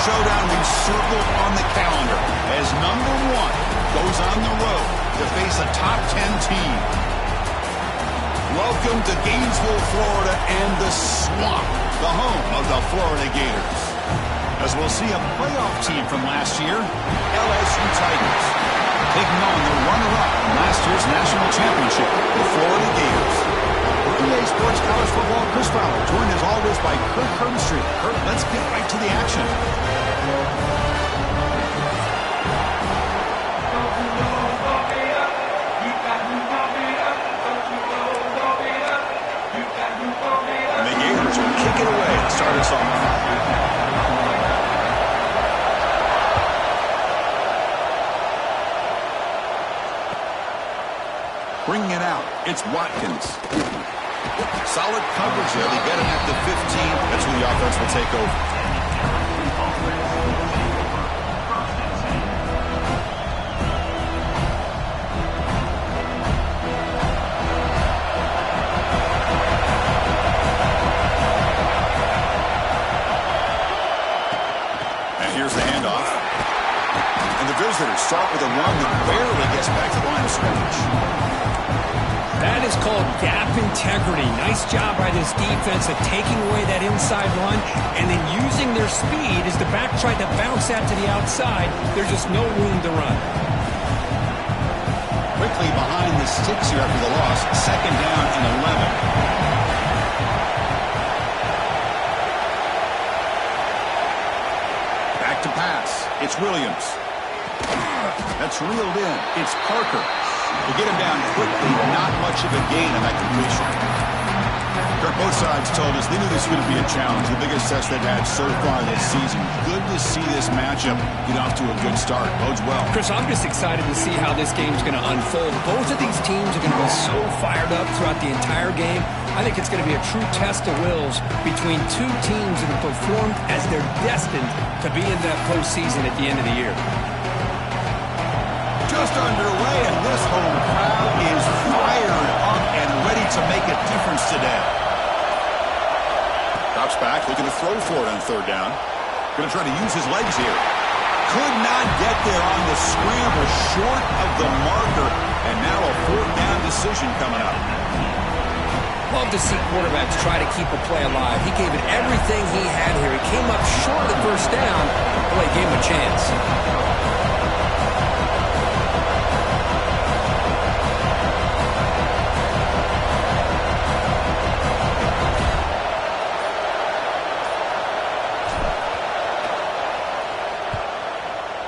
showdown we've circled on the calendar as number 1 goes on the road to face a top 10 team. Welcome to Gainesville, Florida, and the Swamp, the home of the Florida Gators. As we'll see a playoff team from last year, LSU Tigers, taking on the runner-up from last year's national championship, the Florida Gators. For EA Sports College Football, Chris Fowler, joined as always by Kurt Herbstreit. Kurt, let's get right to the action. And the Gators will kick it away to start us off. Bringing it out, it's Watkins. Solid coverage there. They get him at the 15. That's when the offense will take over. And here's the handoff. And the visitors start with a run that barely gets back to the line of scrimmage. That is called gap integrity. Nice job by this defense of taking away that inside run and then using their speed as the back tried to bounce that to the outside. There's just no room to run. Quickly behind the sticks here after the loss. Second down and 11. Back to pass. It's Williams. That's reeled in. It's Parker. To get him down quickly, not much of a gain on that completion. Kurt, both sides told us they knew this was going to be a challenge, the biggest test they've had so far this season. Good to see this matchup get off to a good start. Bodes well. Chris, I'm just excited to see how this game's going to unfold. Both of these teams are going to be so fired up throughout the entire game. I think it's going to be a true test of wills between two teams that have performed as they're destined to be in that postseason at the end of the year. Just underway, and this home crowd is fired up and ready to make a difference today. Drops back, looking to throw for it on third down. Going to try to use his legs here. Could not get there on the scramble, short of the marker, and now a fourth down decision coming up. Love to see quarterbacks try to keep a play alive. He gave it everything he had here. He came up short of the first down. Boy, he gave him a chance.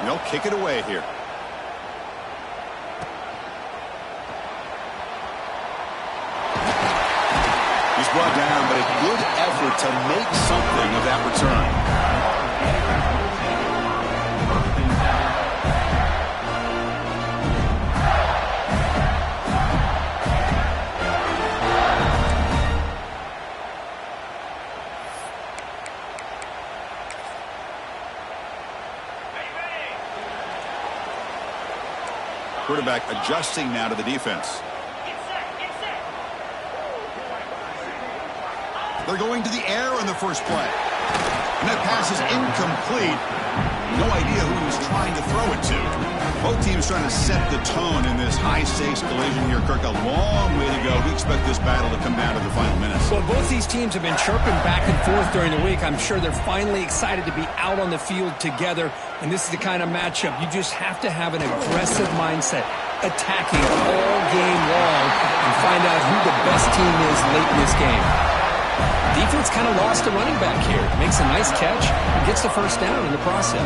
They'll kick it away here. He's brought down, but a good effort to make something of that return. Quarterback adjusting now to the defense. They're going to the air on the first play. And that pass is incomplete. No idea who he was trying to throw it to. Both teams trying to set the tone in this high-stakes collision here. Kirk, a long way to go. We expect this battle to come down to the final minutes. Well, both these teams have been chirping back and forth during the week. I'm sure they're finally excited to be out on the field together. And this is the kind of matchup you just have to have an aggressive mindset, attacking all game long and find out who the best team is late in this game. Defense kind of lost a running back here. Makes a nice catch and gets the first down in the process.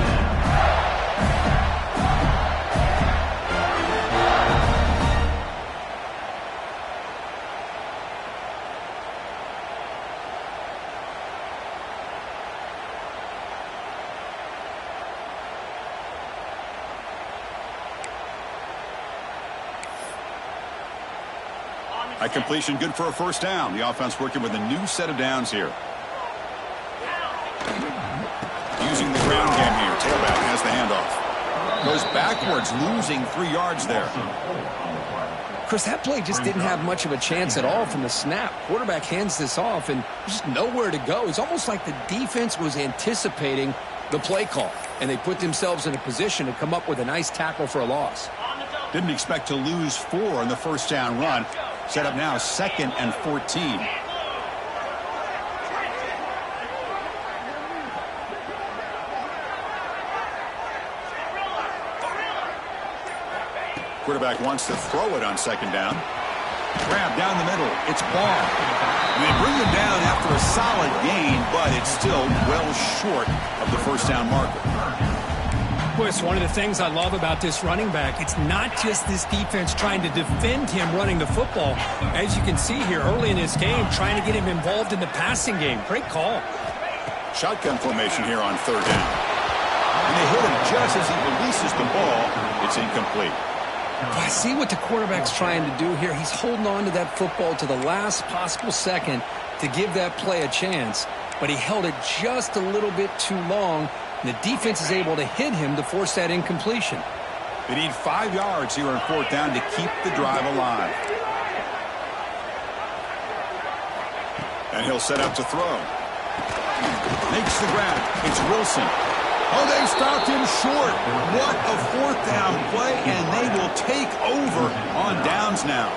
A completion good for a first down. The offense working with a new set of downs here. Using the ground game here. Tailback has the handoff. Goes backwards, losing 3 yards there. Chris, that play just didn't have much of a chance at all from the snap. Quarterback hands this off and just nowhere to go. It's almost like the defense was anticipating The play call, and they put themselves in a position to come up with a nice tackle for a loss. Didn't expect to lose 4 in the first down run. Set up now 2nd and 14. Quarterback wants to throw it on 2nd down. Grab down the middle. It's Ball. And they bring him down after a solid gain, but it's still well short of the first down marker. Boy, it's one of the things I love about this running back. It's not just this defense trying to defend him running the football. As you can see here early in this game, trying to get him involved in the passing game. Great call. Shotgun formation here on 3rd down. And they hit him just as he releases the ball. It's incomplete. I see what the quarterback's trying to do here. He's holding on to that football to the last possible second to give that play a chance. But he held it just a little bit too long. And the defense is able to hit him to force that incompletion. They need 5 yards here on 4th down to keep the drive alive. And he'll set up to throw. Makes the grab. It's Wilson. Oh, they stopped him short. What a 4th down play, and they will take over on downs now.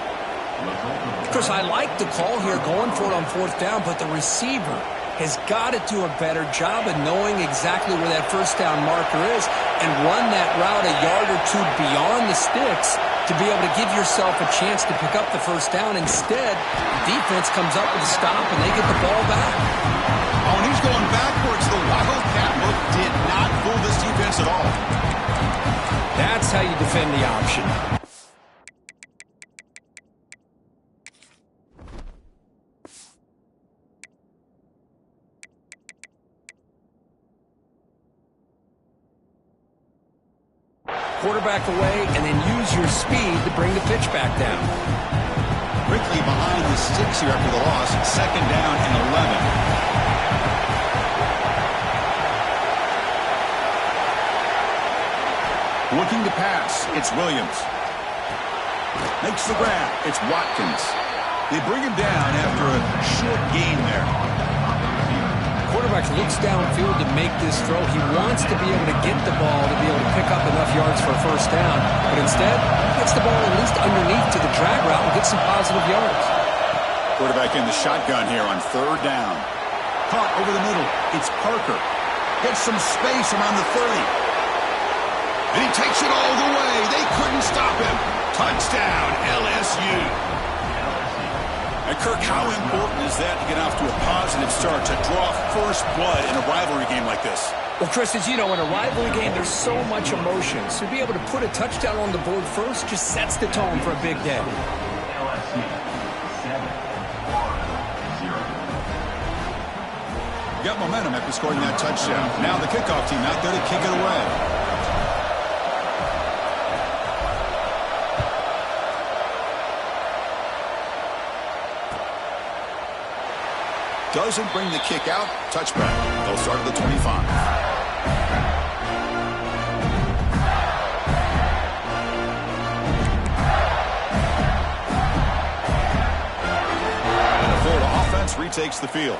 Chris, I like the call here going for it on 4th down, but the receiver has got to do a better job of knowing exactly where that first down marker is and run that route a yard or two beyond the sticks to be able to give yourself a chance to pick up the first down. Instead, the defense comes up with a stop and they get the ball back. Oh, and he's going backwards. The Wildcat look did not fool this defense at all. That's how you defend the option. Quarterback away, and then use your speed to bring the pitch back down. Quickly behind the sticks here after the loss. 2nd down and 11. Looking to pass. It's Williams. Makes the grab. It's Watkins. They bring him down after a short gain there. Quarterback looks downfield to make this throw. He wants to be able to get the ball to be able to pick up enough yards for a first down. But instead, gets the ball at least underneath to the drag route and gets some positive yards. Quarterback in the shotgun here on 3rd down. Caught over the middle. It's Parker. Gets some space around the 30. And he takes it all the way. They couldn't stop him. Touchdown, LSU. And Kirk, how important is that to get off to a positive start, to draw first blood in a rivalry game like this? Well, Chris, as you know, in a rivalry game, there's so much emotion. So to be able to put a touchdown on the board first just sets the tone for a big day. Got momentum after scoring that touchdown. Now the kickoff team out there to kick it away. Doesn't bring the kick out. Touchback. They'll start at the 25. And the Florida offense retakes the field.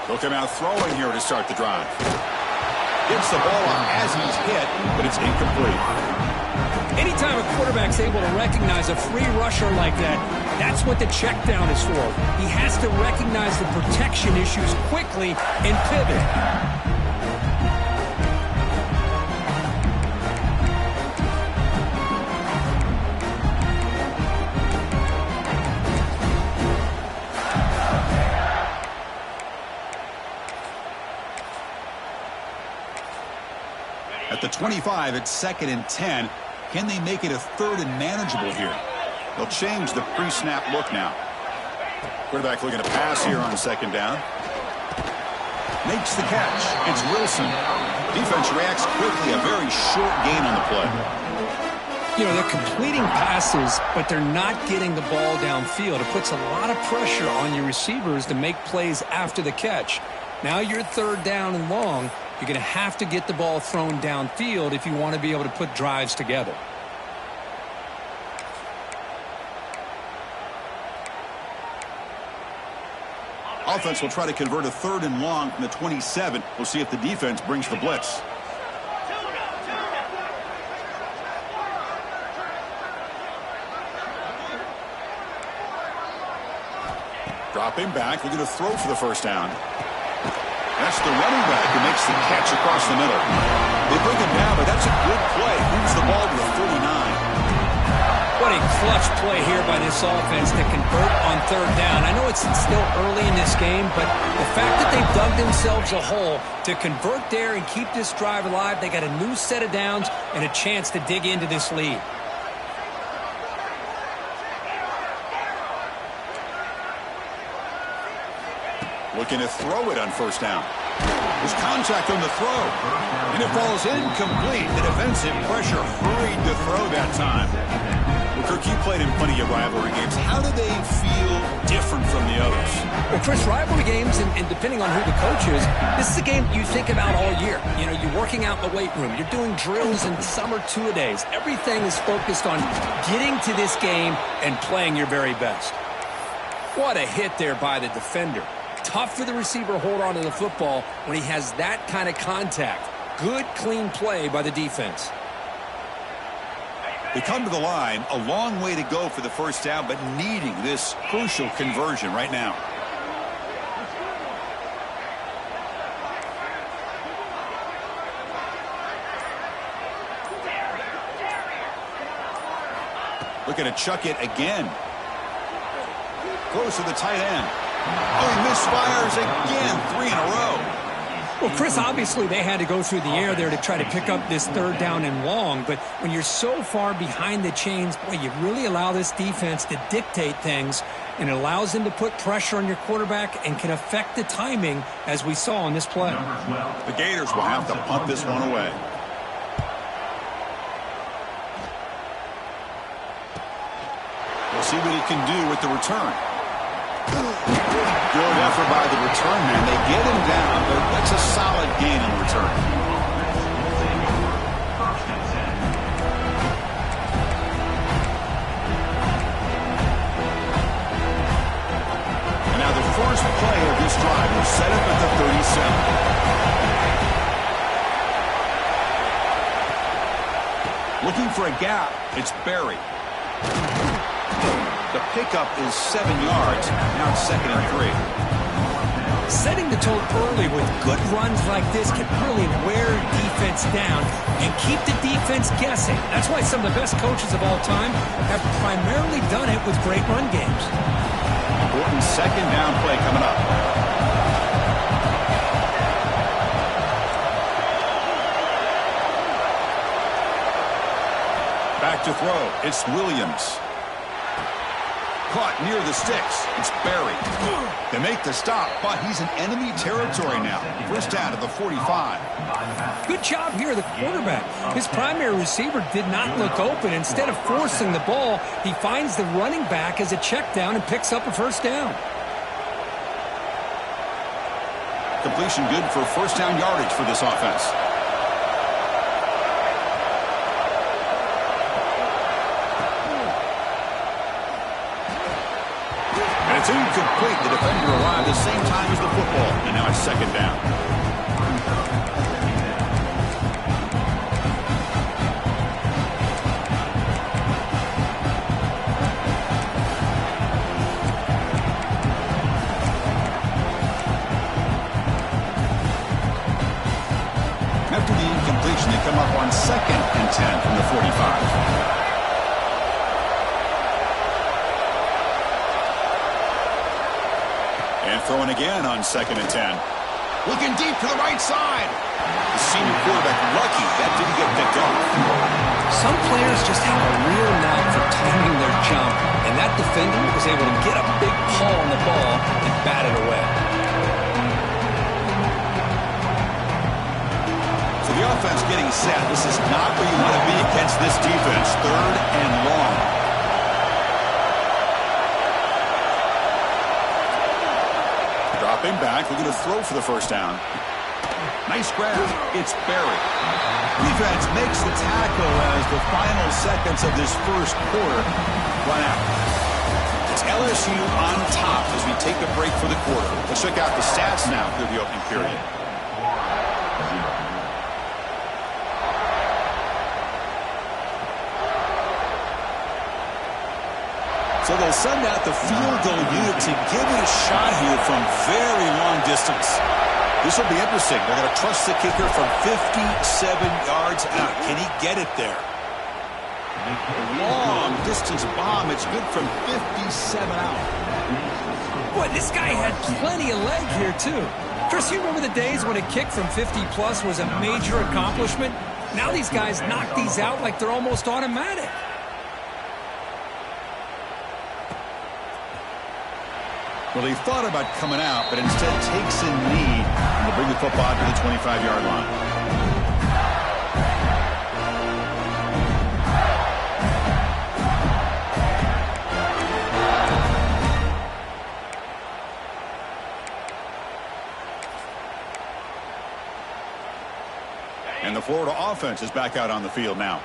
They'll come out throwing here to start the drive. Gets the ball as he's hit, but it's incomplete. Anytime a quarterback's able to recognize a free rusher like that, that's what the check down is for. He has to recognize the protection issues quickly and pivot. At the 25, it's 2nd and 10. Can they make it a 3rd and manageable here? They'll change the pre-snap look now. Quarterback looking to pass here on 2nd down. Makes the catch. It's Wilson. Defense reacts quickly. A very short gain on the play. You know, they're completing passes, but they're not getting the ball downfield. It puts a lot of pressure on your receivers to make plays after the catch. Now you're 3rd down and long. You're going to have to get the ball thrown downfield if you want to be able to put drives together. Offense will try to convert a 3rd and long from the 27. We'll see if the defense brings the blitz. Dropping back, looking to throw for the first down. That's the running back who makes the catch across the middle. They bring him down, but that's a good play. Moves the ball to the 49. What a clutch play here by this offense to convert on 3rd down. I know it's still early in this game, but the fact that they've dug themselves a hole to convert there and keep this drive alive, they got a new set of downs and a chance to dig into this lead. Looking to throw it on first down. There's contact on the throw. And it falls incomplete. The defensive pressure hurried to throw that time. Well, Kirk, you played in plenty of rivalry games. How do they feel different from the others? Well, Chris, rivalry games, and depending on who the coach is, this is a game you think about all year. You know, you're working out in the weight room. You're doing drills in summer two-a-days. Everything is focused on getting to this game and playing your very best. What a hit there by the defender. Tough for the receiver to hold on to the football when he has that kind of contact. Good, clean play by the defense. They come to the line, a long way to go for the first down, but needing this crucial conversion right now. Looking to chuck it again. Goes to the tight end. Oh, he misfires again, 3 in a row. Well, Chris, obviously they had to go through the air there to try to pick up this 3rd down and long, but when you're so far behind the chains, boy, you really allow this defense to dictate things, and it allows them to put pressure on your quarterback and can affect the timing, as we saw on this play. The Gators will have to punt this one away. We'll see what he can do with the return. Good effort by the return man. They get him down, but that's a solid gain on the return. And now the first play of this drive will set up at the 37. Looking for a gap. It's Berry. The pickup is 7 yards. Now it's 2nd and 3. Setting the tone early with good runs like this can really wear defense down and keep the defense guessing. That's why some of the best coaches of all time have primarily done it with great run games. Important 2nd down play coming up. Back to throw. It's Williams. Caught near the sticks. It's Berry. They make the stop, but he's in enemy territory now. First down at the 45. Good job here, the quarterback. His primary receiver did not look open. Instead of forcing the ball, he finds the running back as a check down and picks up a first down. Completion good for first down yardage for this offense. It's incomplete. The defender arrived the same time as the football, and now it's 2nd down. After the incompletion, they come up on 2nd and 10 from the 45. Throwing again on 2nd and 10. Looking deep to the right side. The senior quarterback lucky that didn't get picked off. Some players just have a real knack for timing their jump, and that defender was able to get a big paw on the ball and bat it away. So the offense getting set. This is not where you want to be against this defense. 3rd and long. Dropping back, looking to throw for the first down. Nice grab. It's Berry. Defense makes the tackle as the final seconds of this first quarter run out. It's LSU on top as we take a break for the quarter. Let's check out the stats now through the opening period. So they'll send out the field goal unit to give it a shot here from very long distance. This will be interesting. They're going to trust the kicker from 57 yards out. Can he get it there? Long distance bomb. It's good from 57 out. Boy, this guy had plenty of leg here, too. Chris, you remember the days when a kick from 50-plus was a major accomplishment? Now these guys knock these out like they're almost automatic. Well, he thought about coming out, but instead takes a knee and will bring the football to the 25-yard line. And the Florida offense is back out on the field now.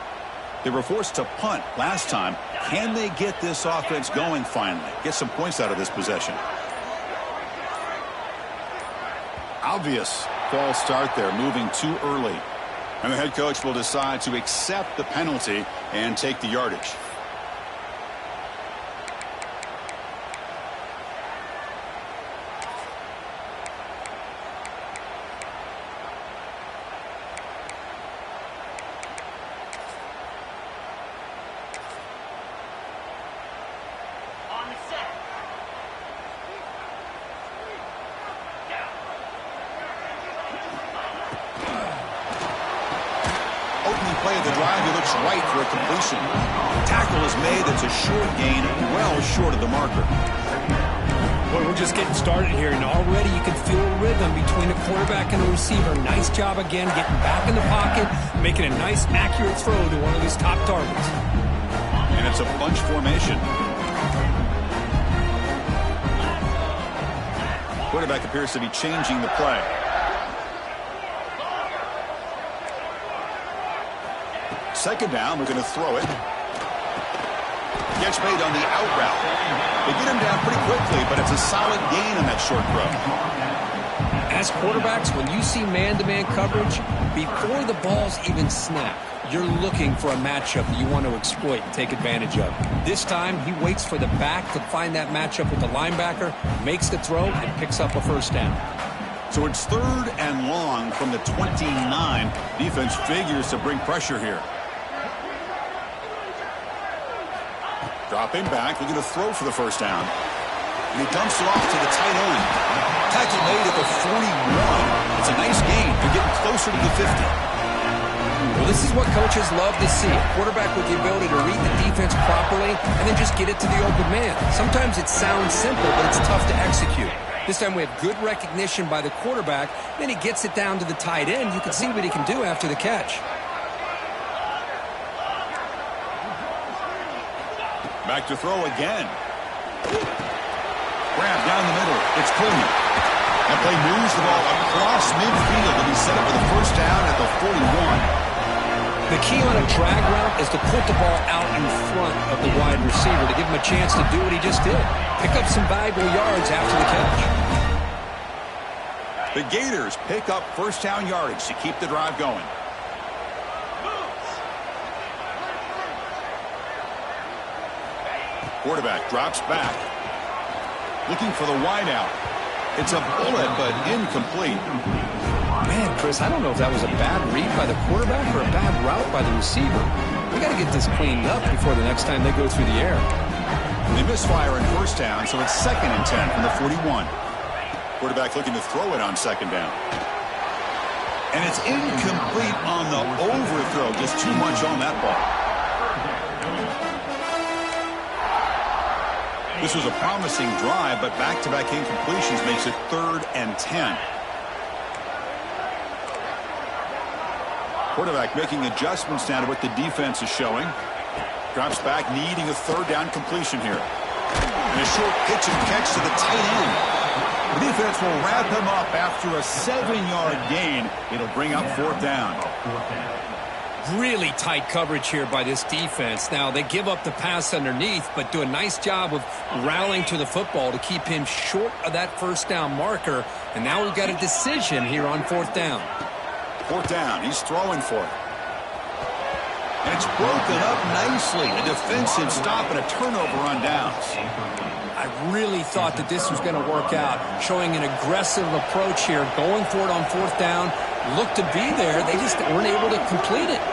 They were forced to punt last time. Can they get this offense going finally? Get some points out of this possession. Obvious false start there, moving too early. And the head coach will decide to accept the penalty and take the yardage. Play of the drive, he looks right for a completion. Tackle is made. That's a short gain, well short of the marker. Boy, we're just getting started here, and already you can feel a rhythm between the quarterback and the receiver. Nice job again, getting back in the pocket, making a nice, accurate throw to one of his top targets. And it's a bunch formation. Quarterback appears to be changing the play. Second down, we're going to throw it. Catch made on the out route. They get him down pretty quickly, but it's a solid gain on that short throw. As quarterbacks, when you see man-to-man coverage, before the ball's even snapped, you're looking for a matchup that you want to exploit and take advantage of. This time, he waits for the back to find that matchup with the linebacker, makes the throw, and picks up a first down. So it's 3rd and long from the 29. Defense figures to bring pressure here. Dropping back, looking to throw for the first down. And he dumps it off to the tight end. Tackle made at the 41. It's a nice gain. They're getting closer to the 50. Well, this is what coaches love to see. A quarterback with the ability to read the defense properly and then just get it to the open man. Sometimes it sounds simple, but it's tough to execute. This time we have good recognition by the quarterback. Then he gets it down to the tight end. You can see what he can do after the catch. Back to throw again. Grab down the middle. It's Cleveland. That play moves the ball across midfield, and he's set up for the first down at the 41. The key on a drag route is to put the ball out in front of the wide receiver to give him a chance to do what he just did. Pick up some valuable yards after the catch. The Gators pick up first down yardage to keep the drive going. Quarterback drops back. Looking for the wideout. It's a bullet, but incomplete. Man, Chris, I don't know if that was a bad read by the quarterback or a bad route by the receiver. We got to get this cleaned up before the next time they go through the air. They misfire on first down, so it's 2nd and 10 from the 41. Quarterback looking to throw it on 2nd down. And it's incomplete on the overthrow. Just too much on that ball. This was a promising drive, but back-to-back incompletions makes it 3rd and 10. Quarterback making adjustments now to what the defense is showing. Drops back, needing a 3rd down completion here. And a short pitch and catch to the tight end. The defense will wrap him up after a 7-yard gain. It'll bring up 4th down. Really tight coverage here by this defense. Now, they give up the pass underneath, but do a nice job of rallying to the football to keep him short of that first down marker. And now we've got a decision here on fourth down. Fourth down, he's throwing for it. And it's broken up nicely. A defensive stop and a turnover on downs. I really thought that this was going to work out, showing an aggressive approach here, going for it on fourth down. Looked to be there. They just weren't able to complete it.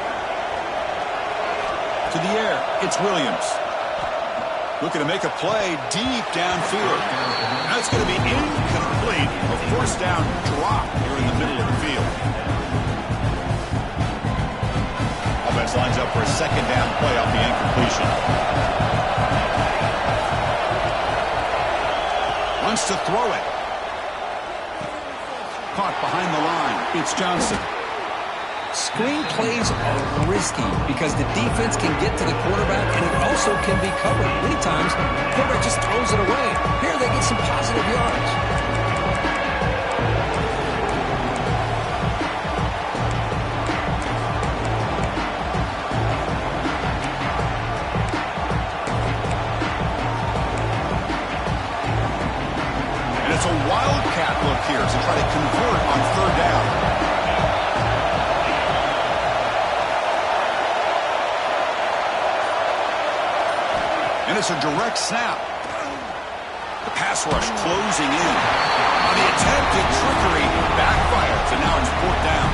To the air, it's Williams. Looking to make a play deep downfield. That's going to be incomplete. A forced down drop here in the middle of the field. Offense lines up for a second down play off the incompletion. Wants to throw it. Caught behind the line. It's Johnson. Screen plays are risky because the defense can get to the quarterback and it also can be covered. Many times, the quarterback just throws it away. Here they get some positive yards. And it's a wildcat look here to try to convert on third down. And it's a direct snap. The pass rush closing in. On the attempted trickery, backfires, and now it's fourth down.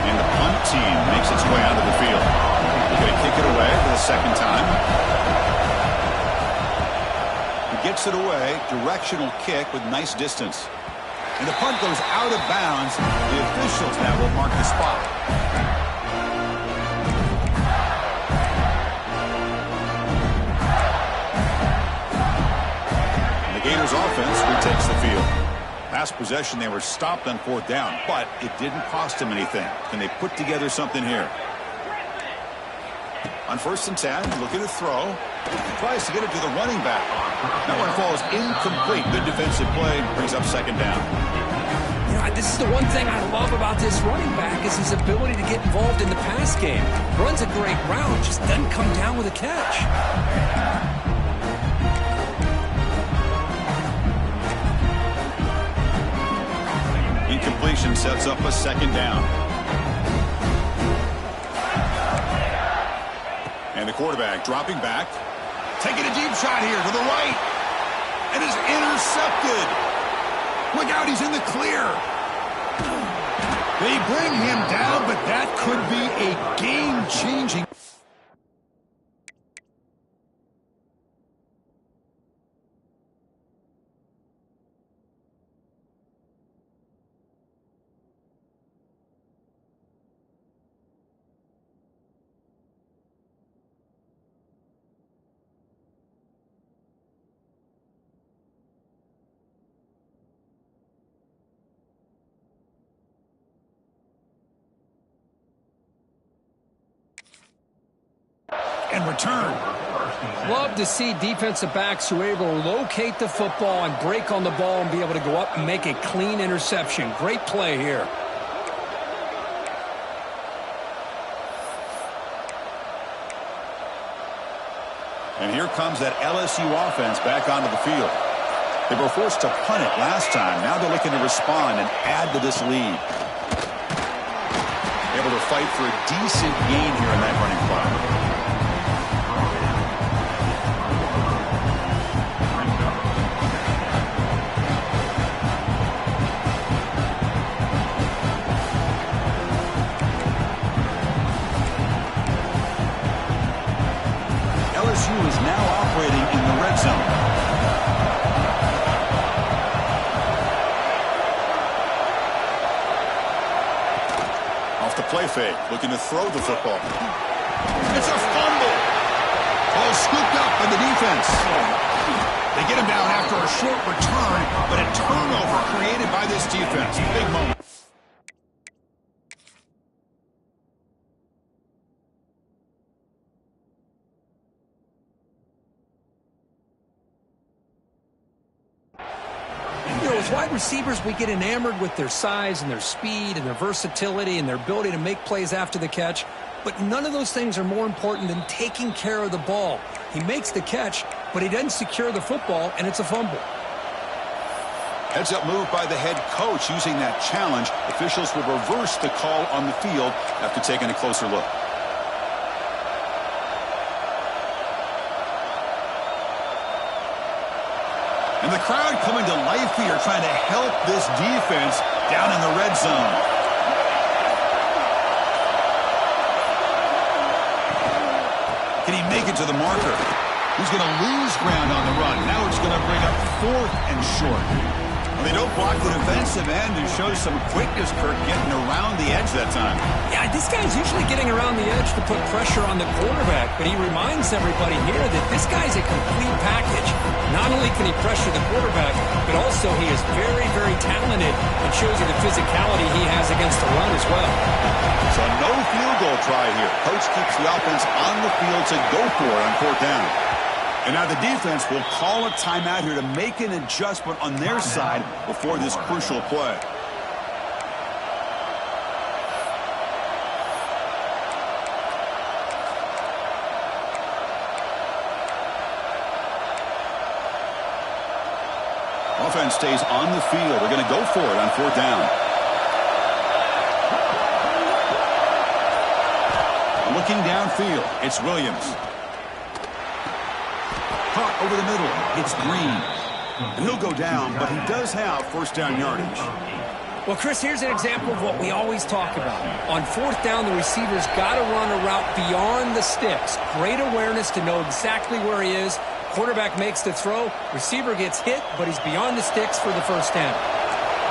And the punt team makes its way out of the field. They're going to kick it away for the second time. He gets it away, directional kick with nice distance. And the punt goes out of bounds. The officials now will mark the spot. Gators offense retakes the field. Last possession, they were stopped on fourth down, but it didn't cost them anything. Can they put together something here? On 1st and 10, looking to throw. Tries to get it to the running back. That one falls incomplete. Good defensive play. Brings up second down. Yeah, this is the one thing I love about this running back is his ability to get involved in the pass game. Runs a great route, just doesn't come down with a catch. Incompletion sets up a second down. And the quarterback dropping back. Taking a deep shot here to the right. And is intercepted. Look out, he's in the clear. They bring him down, but that could be a game-changing. And return. Love to see defensive backs who are able to locate the football and break on the ball and be able to go up and make a clean interception. Great play here. And here comes that LSU offense back onto the field. They were forced to punt it last time. Now they're looking to respond and add to this lead. Able to fight for a decent gain here in that running play. LSU is now operating in the red zone. Off the play fake, looking to throw the football. It's a fumble. Ball scooped up by the defense. They get him down after a short return, but a turnover created by this defense. Big moment. with wide receivers, we get enamored with their size and their speed and their versatility and their ability to make plays after the catch. But none of those things are more important than taking care of the ball. He makes the catch, but he doesn't secure the football, and it's a fumble. Heads-up move by the head coach using that challenge. Officials will reverse the call on the field after taking a closer look. And the crowd coming to life here, trying to help this defense down in the red zone. Can he make it to the marker? He's going to lose ground on the run. Now it's going to bring up 4th and short. They don't block the defensive end and shows some quickness, Kirk, getting around the edge that time. Yeah, this guy's usually getting around the edge to put pressure on the quarterback, but he reminds everybody here that this guy's a complete package. Not only can he pressure the quarterback, but also he is very, very talented and shows you the physicality he has against the run as well. So no field goal try here. Coach keeps the offense on the field to go for it on 4th down. And now the defense will call a timeout here to make an adjustment on their side before this crucial play. Offense stays on the field. They're going to go for it on 4th down. Looking downfield, it's Williams. Caught over the middle. It's Green. And he'll go down, but he does have 1st down yardage. Well, Chris, here's an example of what we always talk about. On 4th down, the receiver's got to run a route beyond the sticks. Great awareness to know exactly where he is. Quarterback makes the throw. Receiver gets hit, but he's beyond the sticks for the 1st down.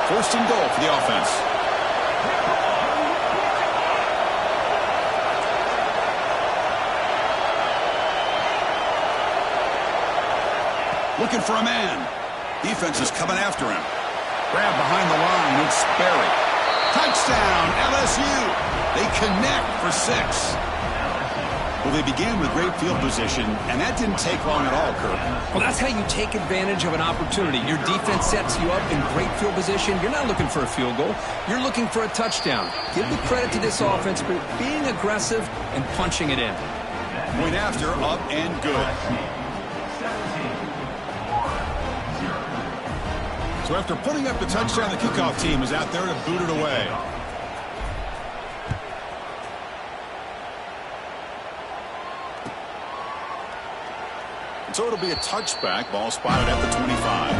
1st and goal for the offense. Looking for a man. Defense is coming after him. Grab behind the line. It's Sperry. Touchdown, LSU. They connect for 6. Well, they began with great field position, and that didn't take long at all, Kirk. Well, that's how you take advantage of an opportunity. Your defense sets you up in great field position. You're not looking for a field goal. You're looking for a touchdown. Give the credit to this offense for being aggressive and punching it in. Point after, up and good. So after putting up the touchdown, the kickoff team is out there to boot it away. And so it'll be a touchback. Ball spotted at the 25.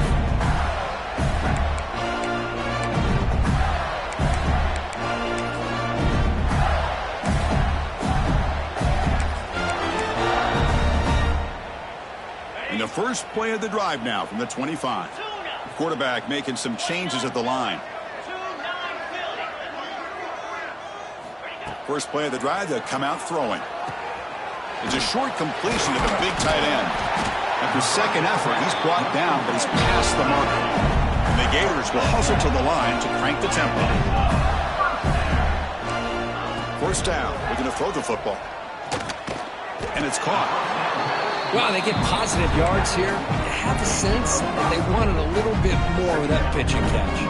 And the first play of the drive now from the 25. Quarterback making some changes at the line. First play of the drive, they'll come out throwing. It's a short completion to the big tight end. After second effort, he's brought down, but he's past the marker. And the Gators will hustle to the line to crank the tempo. 1st down. They're going to throw the football. And it's caught. Wow, they get positive yards here. You have a sense that they wanted a little bit more with that pitch and catch.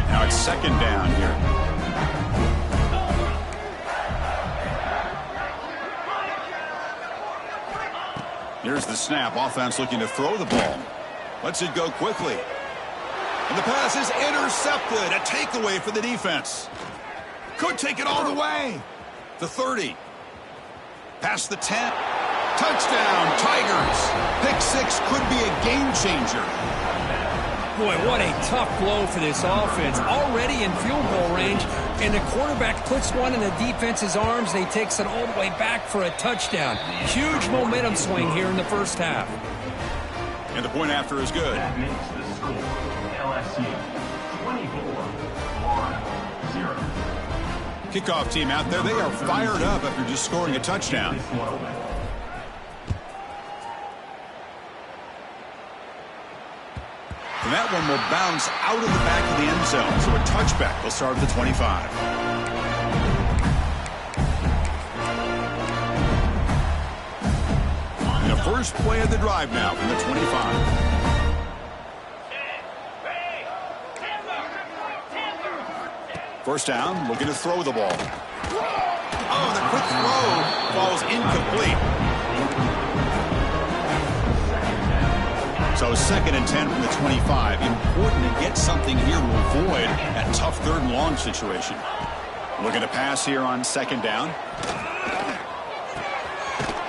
Now it's 2nd down here. Here's the snap. Offense looking to throw the ball. Lets it go quickly. And the pass is intercepted. A takeaway for the defense. Could take it all the way. The 30. Past the 10. Touchdown, Tigers. Pick 6 could be a game changer. Boy, what a tough blow for this offense. Already in field goal range, and the quarterback puts one in the defense's arms, and he takes it all the way back for a touchdown. Huge momentum swing here in the 1st half. And the point after is good. That makes the score LSU 24-0. Kickoff team out there, they are fired up after just scoring a touchdown. And that one will bounce out of the back of the end zone. So a touchback will start at the 25. And the first play of the drive now from the 25. First down, looking to throw the ball. Oh, the quick throw falls incomplete. So 2nd and 10 from the 25. Important to get something here to avoid that tough 3rd and long situation. Looking to pass here on 2nd down.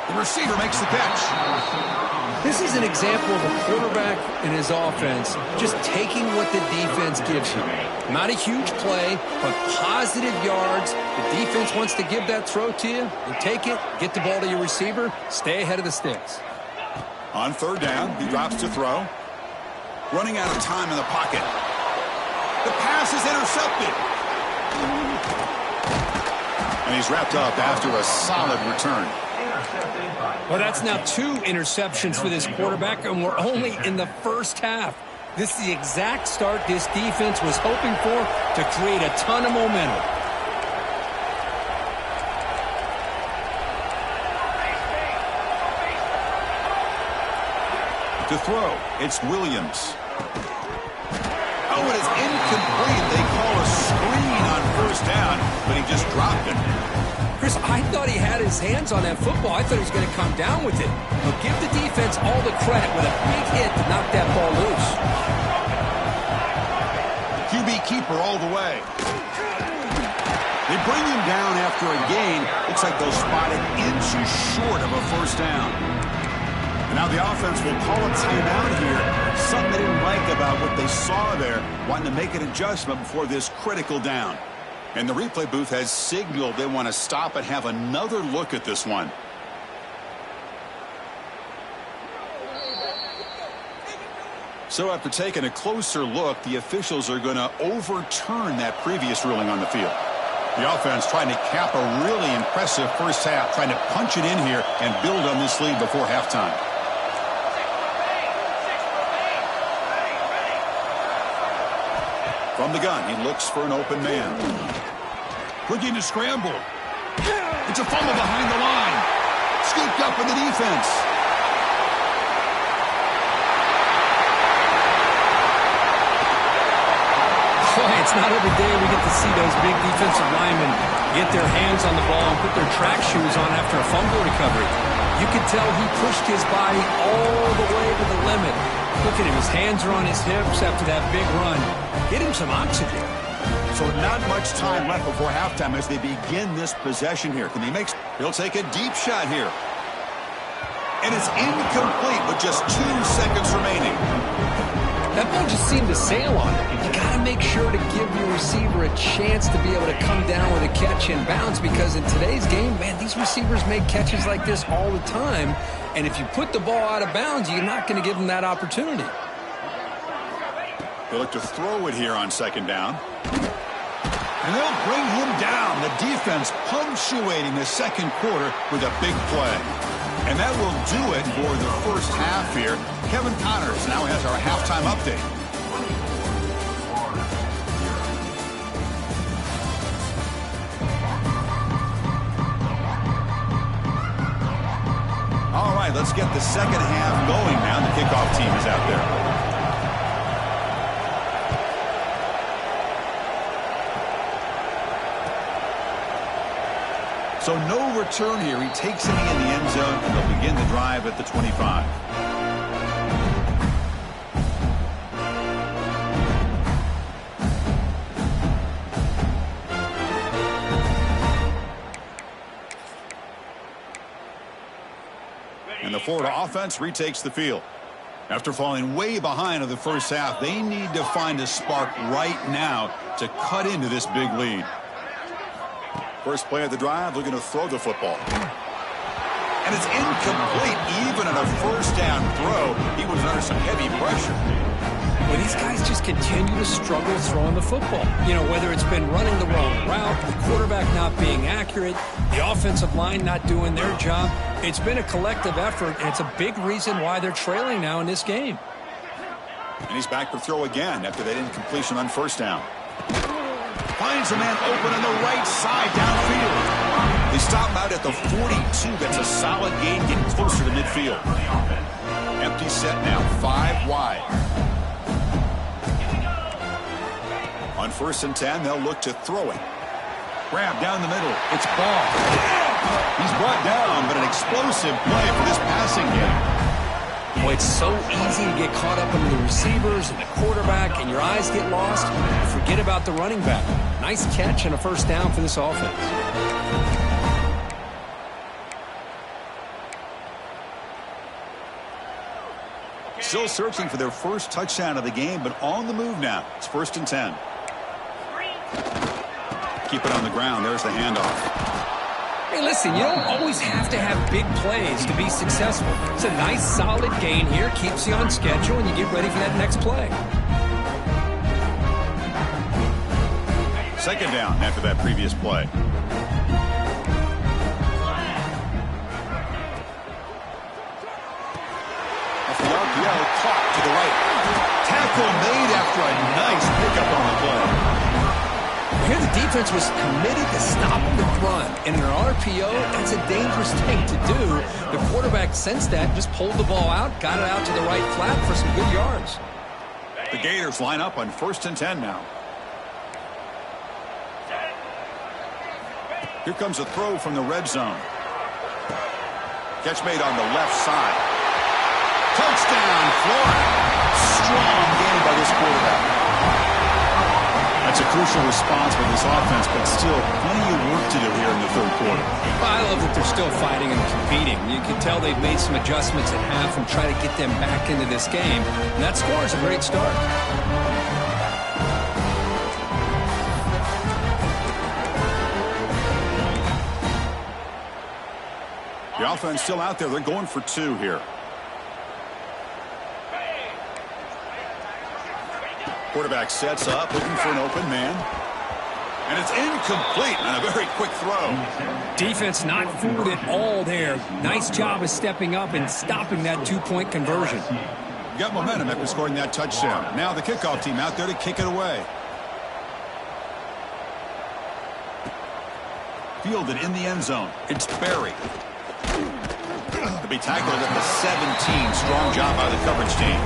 The receiver makes the catch. This is an example of a quarterback and his offense just taking what the defense gives you. Not a huge play, but positive yards. The defense wants to give that throw to you. You take it, get the ball to your receiver, stay ahead of the sticks. On 3rd down, he drops to throw. Running out of time in the pocket. The pass is intercepted. And he's wrapped up after a solid return. Well, that's now 2 interceptions for this quarterback, and we're only in the first half. This is the exact start this defense was hoping for to create a ton of momentum. To throw, it's Williams. Oh, it is incomplete. They call a screen on 1st down, but he just dropped it. Chris, I thought he had his hands on that football. I thought he was going to come down with it. But give the defense all the credit with a big hit to knock that ball loose. QB keeper all the way. They bring him down after a gain. Looks like they'll spot it inches short of a 1st down. And now the offense will call a timeout here. Something they didn't like about what they saw there, wanting to make an adjustment before this critical down. And the replay booth has signaled they want to stop and have another look at this one. So after taking a closer look, the officials are going to overturn that previous ruling on the field. The offense trying to cap a really impressive first half, trying to punch it in here and build on this lead before halftime. From the gun, he looks for an open man. Looking to scramble. It's a fumble behind the line. Scooped up in the defense. It's not every day we get to see those big defensive linemen get their hands on the ball and put their track shoes on after a fumble recovery. You can tell he pushed his body all the way to the limit. Look at him. His hands are on his hips after that big run. Get him some oxygen. So not much time left before halftime as they begin this possession here. Can he make? He'll take a deep shot here. And it's incomplete with just 2 seconds remaining. That ball just seemed to sail on it. You got to make sure to give your receiver a chance to be able to come down with a catch and bounce, because in today's game, man, these receivers make catches like this all the time. And if you put the ball out of bounds, you're not going to give them that opportunity. They look to throw it here on 2nd down. And they'll bring him down. The defense punctuating the 2nd quarter with a big play. And that will do it for the first half here. Kevin Connors now has our halftime update. All right, let's get the 2nd half going now. The kickoff team is out there. So no return here. He takes it in the end zone, and they'll begin the drive at the 25. And the Florida offense retakes the field. After falling way behind in the first half, they need to find a spark right now to cut into this big lead. First play of the drive, looking to throw the football. And it's incomplete. Even on a 1st down throw, he was under some heavy pressure. Well, these guys just continue to struggle throwing the football. You know, whether it's been running the wrong route, the quarterback not being accurate, the offensive line not doing their job. It's been a collective effort, and it's a big reason why they're trailing now in this game. And he's back to throw again after that incompletion on 1st down. Finds a man open on the right side downfield. They stop out at the 42. That's a solid gain, getting closer to midfield. Empty set now, 5 wide. On On 1st and 10, they'll look to throw it. Grab down the middle. It's ball. He's brought down, but an explosive play for this passing game. Boy, it's so easy to get caught up in the receivers and the quarterback, and your eyes get lost. Forget about the running back. Nice catch and a first down for this offense. Still searching for their first touchdown of the game, but on the move now. It's 1st and 10. Keep it on the ground. There's the handoff. Hey, listen, you don't always have to have big plays to be successful. It's a nice, solid gain here. Keeps you on schedule, and you get ready for that next play. 2nd down after that previous play. Off the RPO, caught to the right. Tackle made after a nice pickup on the play. Here the defense was committed to stopping the run. In an RPO, that's a dangerous thing to do. The quarterback sensed that, just pulled the ball out, got it out to the right flat for some good yards. The Gators line up on 1st and 10 now. Here comes a throw from the red zone. Catch made on the left side. Touchdown, Florida. Strong game by this quarterback. That's a crucial response for this offense, but still plenty of work to do here in the 3rd quarter. Well, I love that they're still fighting and competing. You can tell they've made some adjustments at half and try to get them back into this game. And that score is a great start. The offense still out there. They're going for 2 here. Quarterback sets up, looking for an open man. And it's incomplete on a very quick throw. Defense not fooled at all there. Nice job of stepping up and stopping that 2-point conversion. Got momentum after scoring that touchdown. Now the kickoff team out there to kick it away. Fielded in the end zone. It's Berry. To be tackled at the 17. Strong job by the coverage team.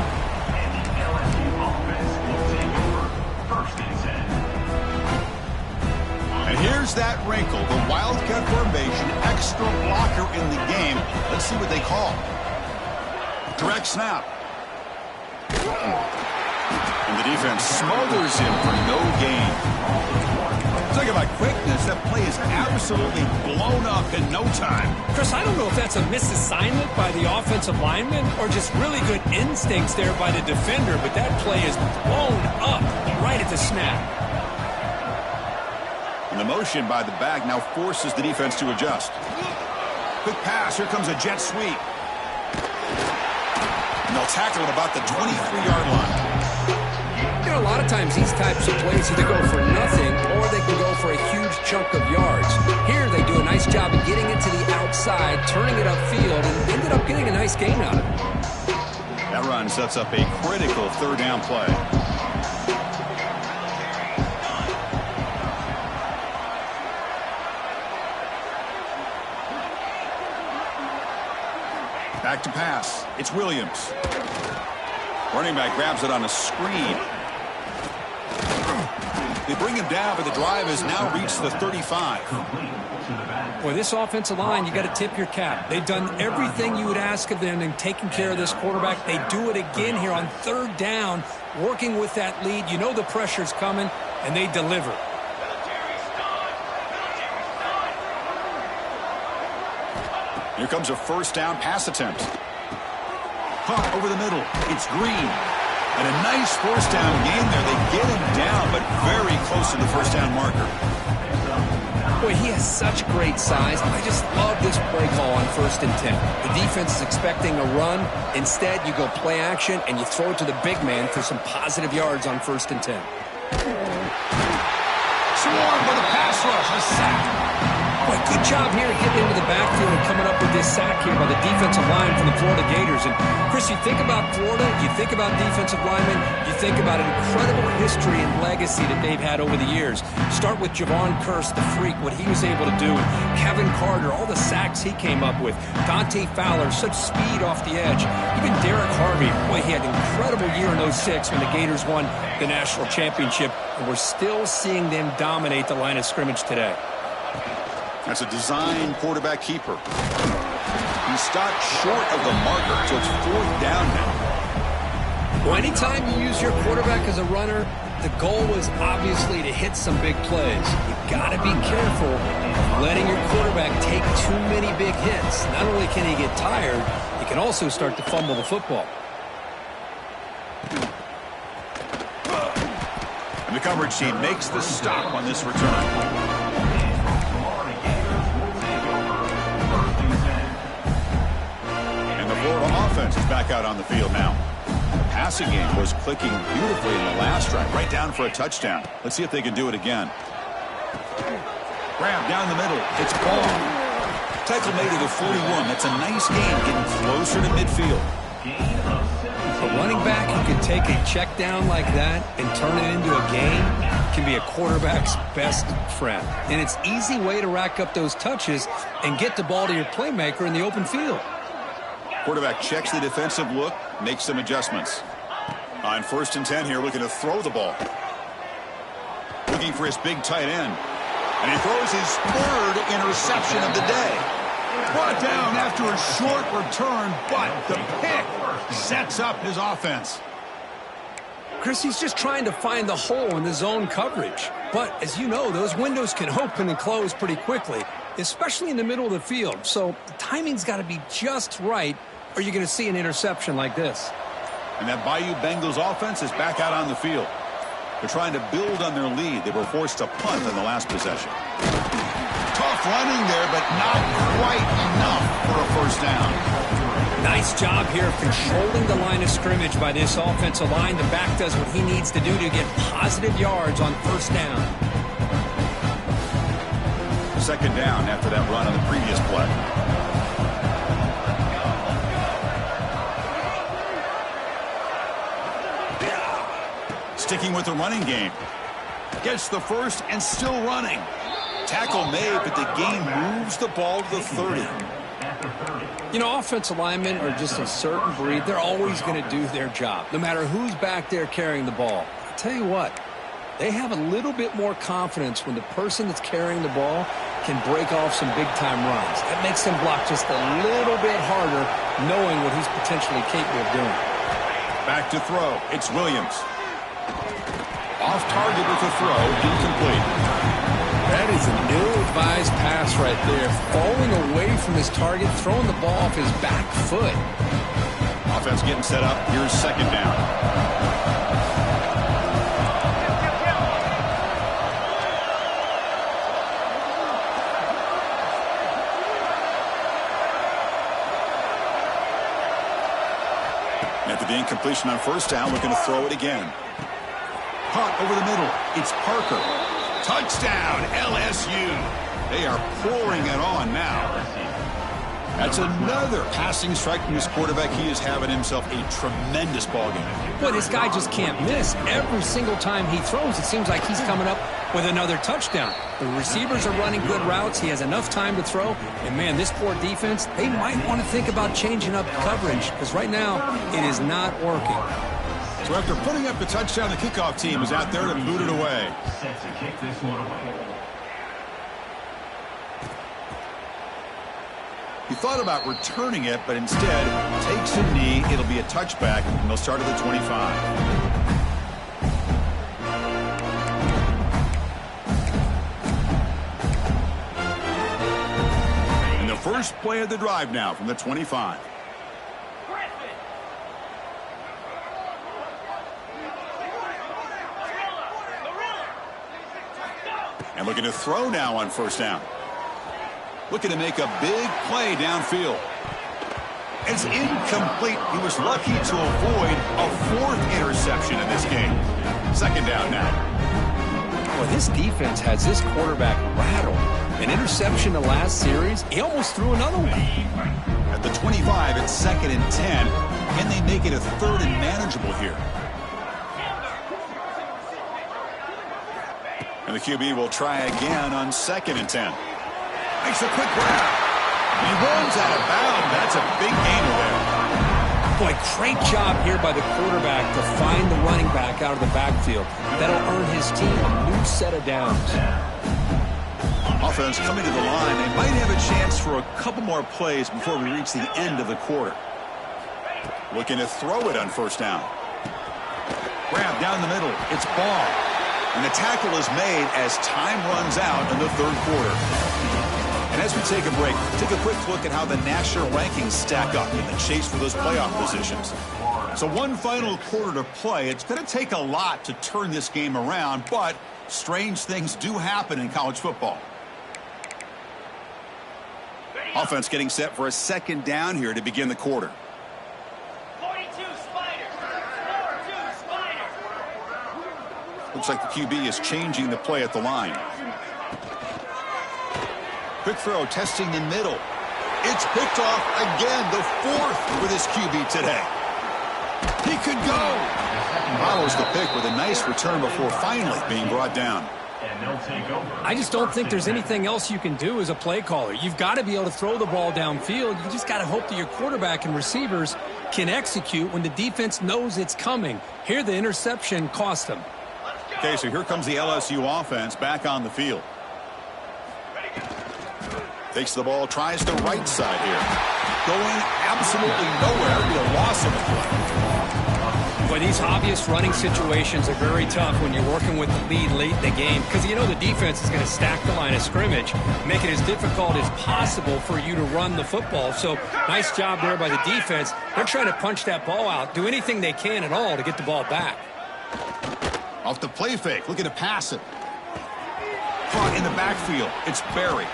And here's that wrinkle, the Wildcat formation, extra blocker in the game. Let's see what they call. Direct snap. And the defense smothers him for no gain. Talk about quickness, that play is absolutely blown up in no time. Chris, I don't know if that's a misassignment by the offensive lineman or just really good instincts there by the defender, but that play is blown up right at the snap. And the motion by the back now forces the defense to adjust. Quick pass. Here comes a jet sweep. And they'll tackle at about the 23-yard line. You know, a lot of times these types of plays either go for nothing or they can go for a huge chunk of yards. Here they do a nice job of getting it to the outside, turning it upfield, and ended up getting a nice gain out of it. That run sets up a critical 3rd down play. Back to pass. It's Williams. Running back grabs it on a screen. They bring him down, but the drive has now reached the 35. Boy, this offensive line, you got to tip your cap. They've done everything you would ask of them in taking care of this quarterback. They do it again here on 3rd down, working with that lead. You know the pressure's coming, and they deliver. Here comes a 1st down pass attempt. Caught over the middle. It's Green. And a nice 1st down gain there. They get him down, but very close to the 1st down marker. Boy, he has such great size. I just love this play call on 1st and 10. The defense is expecting a run. Instead, you go play action, and you throw it to the big man for some positive yards on 1st and 10. Swarmed by the pass rush. A sack. Boy, Good job here getting into the backfield and coming up with this sack here by the defensive line from the Florida Gators. And, Chris, you think about Florida, you think about defensive linemen, you think about an incredible history and legacy that they've had over the years. Start with Javon Curse, the freak, what he was able to do. Kevin Carter, all the sacks he came up with. Dante Fowler, such speed off the edge. Even Derek Harvey, boy, he had an incredible year in '06 when the Gators won the national championship. And we're still seeing them dominate the line of scrimmage today. That's a design quarterback keeper. He stopped short of the marker, so it's 4th down now. Well, anytime you use your quarterback as a runner, the goal is obviously to hit some big plays. You've got to be careful of letting your quarterback take too many big hits. Not only can he get tired, he can also start to fumble the football. And the coverage team makes the stop on this return. Florida offense is back out on the field now. The passing game was clicking beautifully in the last drive, right down for a touchdown. Let's see if they can do it again. Grab down the middle. It's ball. Tackle made to the 41. That's a nice gain, getting closer to midfield. A running back who can take a check down like that and turn it into a gain can be a quarterback's best friend. And it's an easy way to rack up those touches and get the ball to your playmaker in the open field. Quarterback checks the defensive look, makes some adjustments. On 1st and 10 here, looking to throw the ball. Looking for his big tight end. And he throws his 3rd interception of the day. Brought down after a short return, but the pick sets up his offense. Chris, he's just trying to find the hole in the zone coverage. But as you know, those windows can open and close pretty quickly, especially in the middle of the field. So the timing's got to be just right, or you're going to see an interception like this. And that Bayou Bengals offense is back out on the field. They're trying to build on their lead. They were forced to punt in the last possession. Tough running there, but not quite enough for a 1st down. Nice job here of controlling the line of scrimmage by this offensive line. The back does what he needs to do to get positive yards on 1st down. 2nd down after that run on the previous play. Sticking with the running game. Gets the 1st and still running. Tackle made, but the gain moves the ball to the 30. You know, offensive linemen are just a certain breed. They're always going to do their job, no matter who's back there carrying the ball. I'll tell you what, they have a little bit more confidence when the person that's carrying the ball can break off some big-time runs. That makes them block just a little bit harder, knowing what he's potentially capable of doing. Back to throw. It's Williams. Off target with a throw, incomplete. That is an ill-advised pass right there. Falling away from his target, throwing the ball off his back foot. Offense getting set up. Here's 2nd down. After the incompletion on 1st down, looking to throw it again. Caught over the middle. It's Parker. Touchdown, LSU. They are pouring it on now. That's another passing strike from his quarterback. He is having himself a tremendous ballgame. Boy, this guy just can't miss. Every single time he throws, it seems like he's coming up with another touchdown. The receivers are running good routes. He has enough time to throw. And, man, this poor defense, they might want to think about changing up coverage because right now it is not working. So after putting up the touchdown, the kickoff team is out there to boot it away. Set to kick this one away. He thought about returning it, but instead takes a knee. It'll be a touchback, and they'll start at the 25. And the first play of the drive now from the 25. And looking to throw now on 1st down. Looking to make a big play downfield. It's incomplete. He was lucky to avoid a 4th interception in this game. 2nd down now. Well, this defense has this quarterback rattled. An interception the last series. He almost threw another one. At the 25, it's 2nd and 10. Can they make it a 3rd and manageable here? And the QB will try again on 2nd and 10. Makes a quick grab. He runs out of bounds. That's a big gainer there. Boy, great job here by the quarterback to find the running back out of the backfield. That'll earn his team a new set of downs. Offense coming to the line. They might have a chance for a couple more plays before we reach the end of the quarter. Looking to throw it on 1st down. Grab down the middle. It's Ball. And the tackle is made as time runs out in the 3rd quarter. And as we take a break, take a quick look at how the national rankings stack up in the chase for those playoff positions. So one final quarter to play. It's going to take a lot to turn this game around, but strange things do happen in college football. Offense getting set for a 2nd down here to begin the quarter. 42 Spiders. 42 Spiders. Looks like the QB is changing the play at the line. Quick throw, testing in middle. It's picked off again, the 4th for this QB today. He could go. Follows the pick with a nice return before finally being brought down. And they'll take over. I just don't think there's anything else you can do as a play caller. You've got to be able to throw the ball downfield. You just got to hope that your quarterback and receivers can execute when the defense knows it's coming. Here, the interception cost them. Okay, so here comes the LSU offense back on the field. Takes the ball, tries the right side here. Going absolutely nowhere. It'll be a loss of a play. But these obvious running situations are very tough when you're working with the lead late in the game because you know the defense is going to stack the line of scrimmage, make it as difficult as possible for you to run the football. So nice job there by the defense. They're trying to punch that ball out, do anything they can at all to get the ball back. Off the play fake, looking to pass it. Caught in the backfield, it's Berry.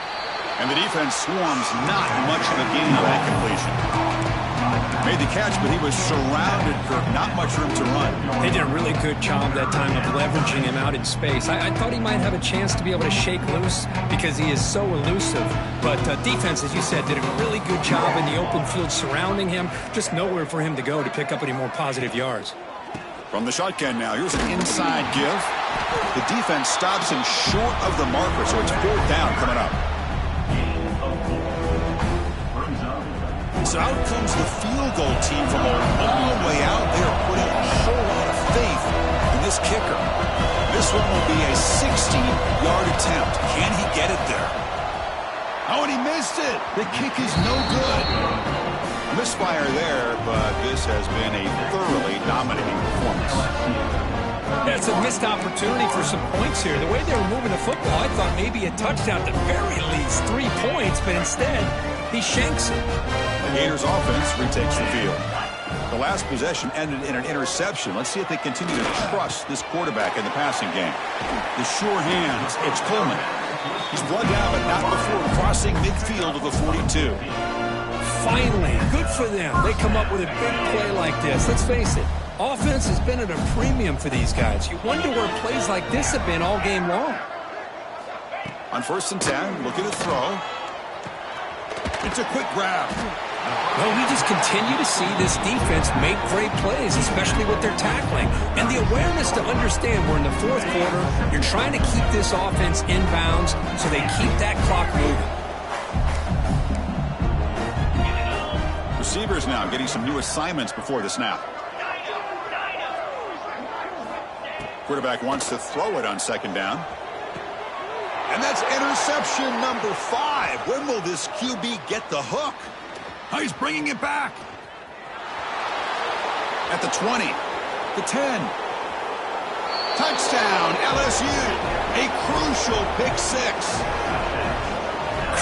And the defense swarms, not much of a gain on that completion. Made the catch, but he was surrounded for not much room to run. They did a really good job that time of leveraging him out in space. I thought he might have a chance to be able to shake loose because he is so elusive. But defense, as you said, did a really good job in the open field surrounding him. Just nowhere for him to go to pick up any more positive yards. From the shotgun now, here's an inside give. The defense stops him short of the marker, so it's 4th down coming up. So out comes the field goal team from a long way out. They are putting a whole lot of faith in this kicker. This one will be a 60-yard attempt. Can he get it there? Oh, and he missed it. The kick is no good. Misfire there, but this has been a thoroughly dominating performance. That's a missed opportunity for some points here. The way they were moving the football, I thought maybe a touchdown at the very least, 3 points, but instead he shanks it. The Gators offense retakes the field. The last possession ended in an interception. Let's see if they continue to trust this quarterback in the passing game. The sure hands, it's Coleman. He's brought down, but not before crossing midfield of the 42. Finally, good for them. They come up with a big play like this. Let's face it, offense has been at a premium for these guys. You wonder where plays like this have been all game long. On 1st and 10, looking to throw. It's a quick grab. Well, we just continue to see this defense make great plays, especially with their tackling. And the awareness to understand we're in the 4th quarter, you're trying to keep this offense in bounds so they keep that clock moving. Receivers now getting some new assignments before the snap. Quarterback wants to throw it on 2nd down. And that's interception number 5. When will this QB get the hook? Oh, he's bringing it back. At the 20, the 10. Touchdown, LSU. A crucial pick 6.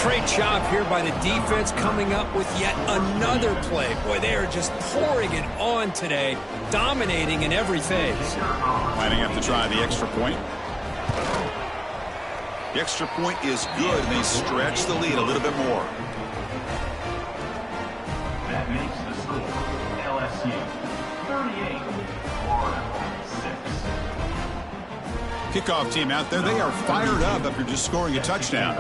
Great job here by the defense coming up with yet another play. Boy, they are just pouring it on today, dominating in every phase. Lining up to try the extra point. The extra point is good, and they stretch the lead a little bit more. That makes the score LSU 38, Florida 6. Kickoff team out there, they are fired up after just scoring a touchdown.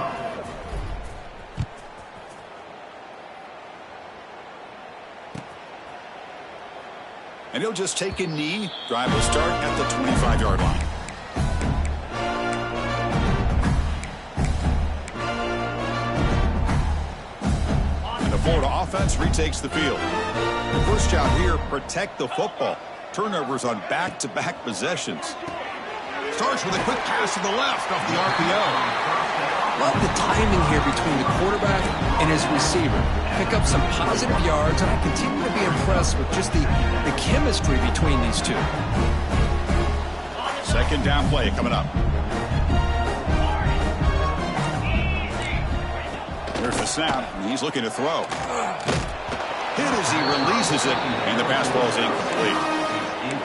And he'll just take a knee. Drive will start at the 25-yard line. And the Florida offense retakes the field. The first job here, protect the football. Turnovers on back-to-back possessions. Starts with a quick pass to the left off the RPO. Love the timing here between the quarterback and his receiver. Pick up some positive yards, and I continue to be impressed with just the chemistry between these two. Second down play coming up. There's the snap. He's looking to throw. Hit as he releases it, and the pass ball is incomplete.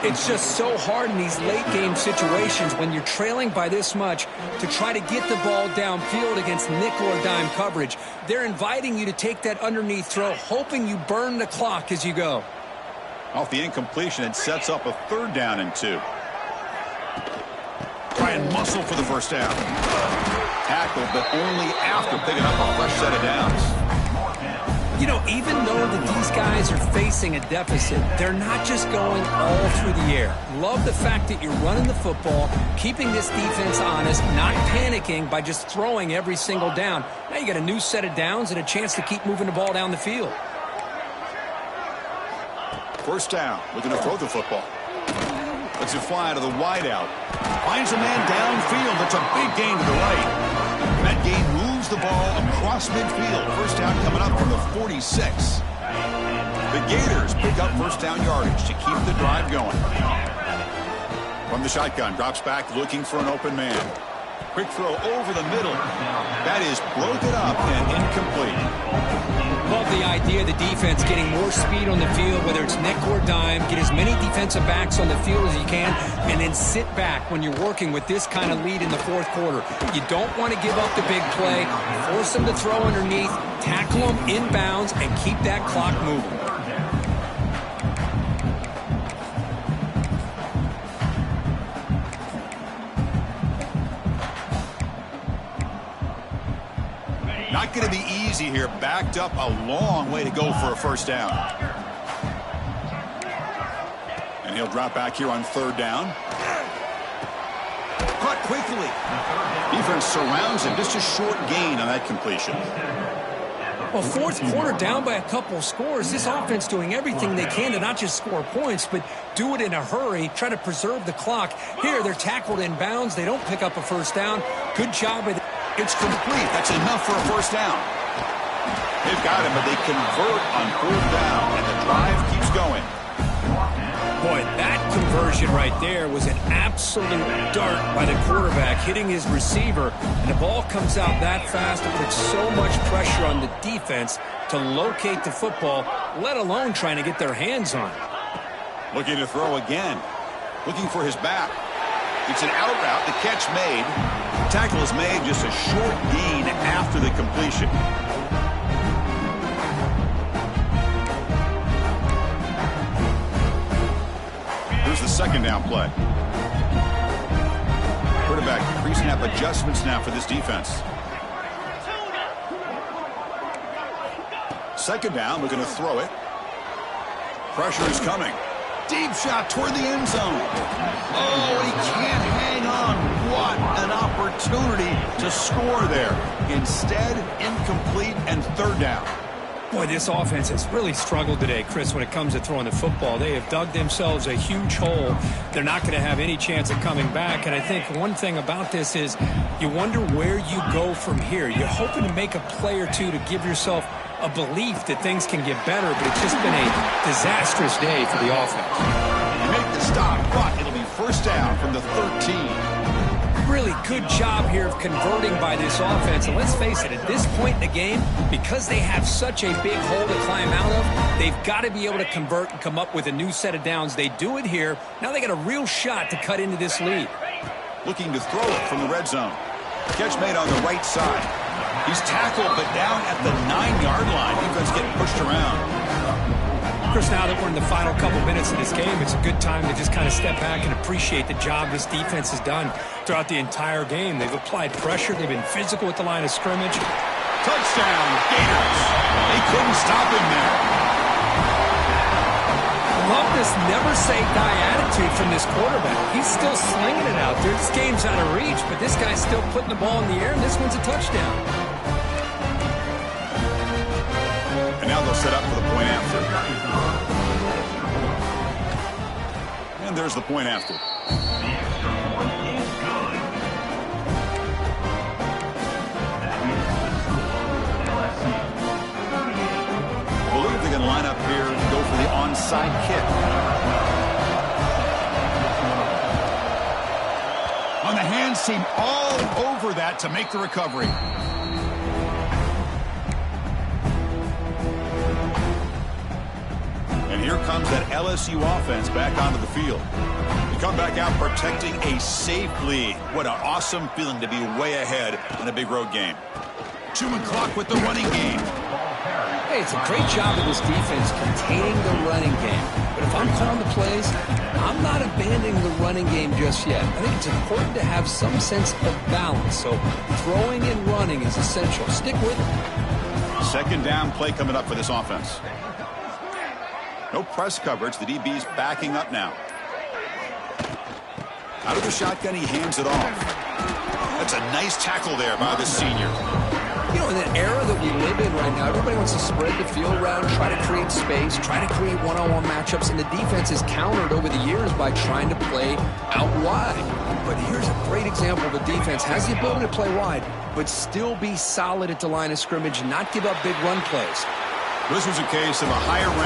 It's just so hard in these late-game situations when you're trailing by this much to try to get the ball downfield against nickel or dime coverage. They're inviting you to take that underneath throw, hoping you burn the clock as you go. Off the incompletion, it sets up a 3rd down and 2. Try and muscle for the first down. Tackle, but only after picking up a fresh set of downs. You know, even though that these guys are facing a deficit, they're not just going all through the air. Love the fact that you're running the football, keeping this defense honest, not panicking by just throwing every single down. Now you got a new set of downs and a chance to keep moving the ball down the field. First down, looking to throw the football. Lets it fly to the wideout. Finds a man downfield. That's a big gain to the right. That gain moves the ball across midfield. First down coming up from the 46. The Gators pick up first down yardage to keep the drive going. From the shotgun, drops back looking for an open man. Quick throw over the middle. That is broken up and incomplete. Love the idea of the defense getting more speed on the field, whether it's nickel or dime. Get as many defensive backs on the field as you can, and then sit back when you're working with this kind of lead in the 4th quarter. You don't want to give up the big play. Force them to throw underneath, tackle them inbounds, and keep that clock moving. Not going to be easy here. Backed up a long way to go for a first down. And he'll drop back here on 3rd down. Caught quickly. Defense surrounds him. Just a short gain on that completion. Well, 4th quarter down by a couple scores. This offense doing everything they can to not just score points, but do it in a hurry, try to preserve the clock. Here, they're tackled in bounds. They don't pick up a first down. Good job with it. It's complete. That's enough for a first down. They've got him, but they convert on 4th down, and the drive keeps going. Boy, that conversion right there was an absolute dart by the quarterback, hitting his receiver, and the ball comes out that fast to put so much pressure on the defense to locate the football, let alone trying to get their hands on it. Looking to throw again. Looking for his back. It's an out route. The catch made. Tackle is made, just a short gain after the completion. Here's the second down play. Quarterback pre-snap adjustments now for this defense. Second down, looking to throw it. Pressure is coming. Deep shot toward the end zone. Oh, he can't hang on. What an opportunity to score there. Instead, incomplete and 3rd down. Boy, this offense has really struggled today, Chris, when it comes to throwing the football. They have dug themselves a huge hole. They're not going to have any chance of coming back. And I think one thing about this is you wonder where you go from here. You're hoping to make a play or two to give yourself a belief that things can get better, but it's just been a disastrous day for the offense. You make the stop, but it'll be first down from the 13. Really good job here of converting by this offense. And let's face it, at this point in the game, because they have such a big hole to climb out of, they've got to be able to convert and come up with a new set of downs. They do it here. Now they got a real shot to cut into this lead. Looking to throw it from the red zone. Catch made on the right side. He's tackled, but down at the 9-yard line. Defense getting pushed around. Chris, now that we're in the final couple minutes of this game, it's a good time to just kind of step back and appreciate the job this defense has done throughout the entire game. They've applied pressure. They've been physical at the line of scrimmage. Touchdown, Gators. They couldn't stop him there. love this never-say-die attitude from this quarterback. He's still slinging it out there. This game's out of reach, but this guy's still putting the ball in the air, and this one's a touchdown. And now they'll set up for the point after. And there's the point after. The extra point is good. That makes the score LSU 38. Believe they can line up here and go for the onside kick. On the hands team all over that to make the recovery. And here comes that LSU offense back onto the field. You come back out protecting a safe lead. What an awesome feeling to be way ahead in a big road game. Chewing clock with the running game. Hey, it's a great job of this defense containing the running game. But if I'm calling the plays, I'm not abandoning the running game just yet. I think it's important to have some sense of balance. So throwing and running is essential. Stick with it. Second down play coming up for this offense. No press coverage. The DB's backing up now. Out of the shotgun, he hands it off. That's a nice tackle there by the senior. You know, in the era that we live in right now, everybody wants to spread the field around, try to create space, try to create one-on-one matchups, and the defense is countered over the years by trying to play out wide. But here's a great example of a defense has the ability to play wide, but still be solid at the line of scrimmage and not give up big run plays. This was a case of a higher rank